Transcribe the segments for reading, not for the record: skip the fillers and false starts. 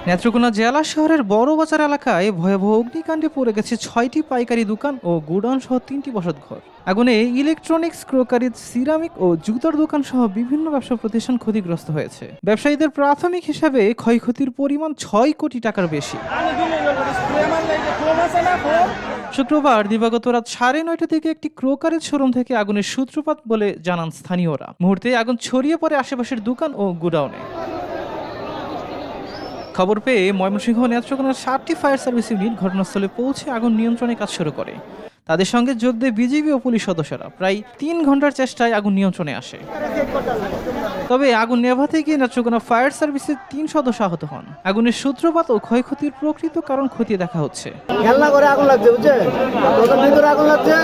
নেত্রকোনা জেলা শহরের বড় বাজার এলাকায় ভয়াবহ অগ্নিকাণ্ডে পড়ে গেছে ৬টি পাইকারি দোকান ও গোডাউন সহ ৩টি বসতঘর। আগুনে ইলেকট্রনিক্স, ক্রোকারি, সিরামিক ও জুতার দোকান সহ বিভিন্ন ব্যবসা প্রতিষ্ঠান ক্ষতিগ্রস্ত হয়েছে। ব্যবসায়ীদের প্রাথমিক হিসাবে ক্ষয়ক্ষতির পরিমাণ ৬ কোটি টাকার বেশি। শুক্রবার দিবাগত রাত ৯:৩০ থেকে একটি ক্রোকারের শোরুম থেকে আগুনের সূত্রপাত বলে জানান স্থানীয়রা। মুহূর্তে আগুন ছড়িয়ে পড়ে আশেপাশের দোকান ও গোডাউনে। খবর পেয়ে ময়মনসিংহ নেত্রকোনার 7টি ফায়ার সার্ভিস ইউনিট ঘটনাস্থলে পৌঁছে আগুন নিয়ন্ত্রণে কাজ শুরু করে। তাদের সঙ্গে যোগ দেয় বিজিবি ও পুলিশ সদস্যরা। প্রায় ৩ ঘন্টার চেষ্টায় আগুন নিয়ন্ত্রণে আসে। তবে আগুন নেভাতে গিয়ে নেত্রকোনা ফায়ার সার্ভিসের ৩ সদস্য আহত হন। আগুনের সূত্রপাত ও ক্ষয়ক্ষতির প্রকৃত কারণ খতিয়ে দেখা হচ্ছে। খেলনা করে আগুন লাগছে, বুঝছে? প্রথম ভিতরে আগুন লাগছে,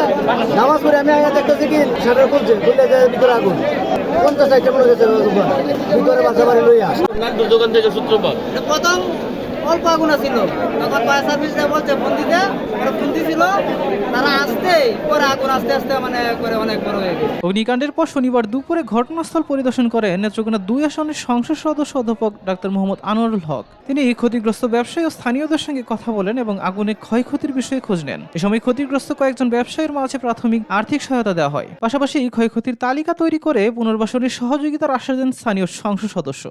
নামাজ পড়ে আমি আগে দেখতেছি কি শাটার খুলছে, খুলে যায় ভিতরে আগুন। 50 সাইডে মনে গেছে ভিতরে বাসা বাড়ি লই আস দোকান থেকে সূত্রপাত। প্রথম অল্প আগুন ছিল, তখন ফায়ার সার্ভিসে বলছে ফোন দিতে, ফোন দিছিল, তারা আসতে পরে আগুন আস্তে আস্তে মানে করে অনেক বড় হয়ে গেছে। অগ্নিকাণ্ডের পর শনিবার দুপুরে ঘটনাস্থল পরিদর্শন করেন নেত্রকোনা 2 আসনের সংসদ সদস্য অধ্যাপক ডাক্তার মোহাম্মদ আনোয়ারুল হক। তিনি ক্ষতিগ্রস্ত ব্যবসায়ী ও স্থানীয়দের সঙ্গে কথা বলেন এবং আগুনের ক্ষয়ক্ষতির বিষয়ে খোঁজ নেন। এ সময় ক্ষতিগ্রস্ত কয়েকজন ব্যবসায়ীর মাঝে প্রাথমিক আর্থিক সহায়তা দেওয়া হয়। পাশাপাশি ক্ষয়ক্ষতির তালিকা তৈরি করে পুনর্বাসনের সহযোগিতার আশ্বাস দেন স্থানীয় সংসদ সদস্য।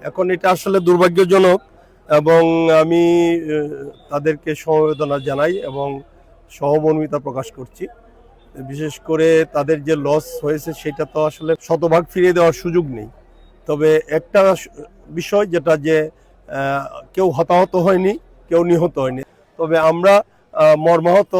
এখন এটা আসলে দুর্ভাগ্যজনক এবং আমি তাদেরকে সমবেদনা জানাই এবং সহমর্মিতা প্রকাশ করছি। বিশেষ করে তাদের যে লস হয়েছে সেটা তো আসলে শতভাগ ফিরিয়ে দেওয়ার সুযোগ নেই। তবে একটা বিষয় যেটা যে কেউ হতাহত হয়নি, কেউ নিহত হয়নি। তবে আমরা মর্মাহত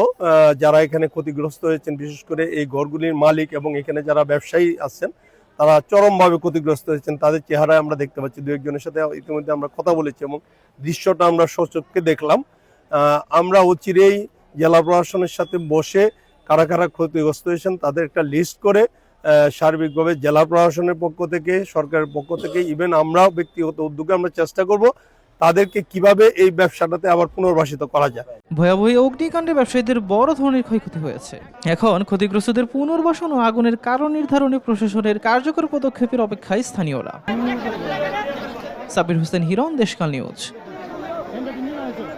যারা এখানে ক্ষতিগ্রস্ত হয়েছেন, বিশেষ করে এই ঘরগুলির মালিক এবং এখানে যারা ব্যবসায়ী আছেন তারা চরমভাবে ক্ষতিগ্রস্ত হয়েছেন। তাদের চেহারায় আমরা দেখতে পাচ্ছি, দু একজনের সাথে ইতিমধ্যে আমরা কথা বলেছি এবং দৃশ্যটা আমরা সচক্ষে দেখলাম। আমরা অচিরেই জেলা প্রশাসনের সাথে বসে কারা কারা ক্ষতিগ্রস্ত হয়েছেন তাদের একটা লিস্ট করে সার্বিকভাবে জেলা প্রশাসনের পক্ষ থেকে, সরকারের পক্ষ থেকে, ইভেন আমরাও ব্যক্তিগত উদ্যোগে আমরা চেষ্টা করব তাদেরকে কিভাবে এই ব্যবসাটাতে আবার পুনর্বাসিত করা যায়। ভয়াবহ অগ্নিকাণ্ডে ব্যবসায়ীদের বড় ধরনের ক্ষয়ক্ষতি হয়েছে। এখন ক্ষতিগ্রস্তদের পুনর্বাসন ও আগুনের কারণ নির্ধারণে প্রশাসনের কার্যকর পদক্ষেপের অপেক্ষায় স্থানীয়রা। সাবির হোসেন হিরণ, দেশকাল নিউজ।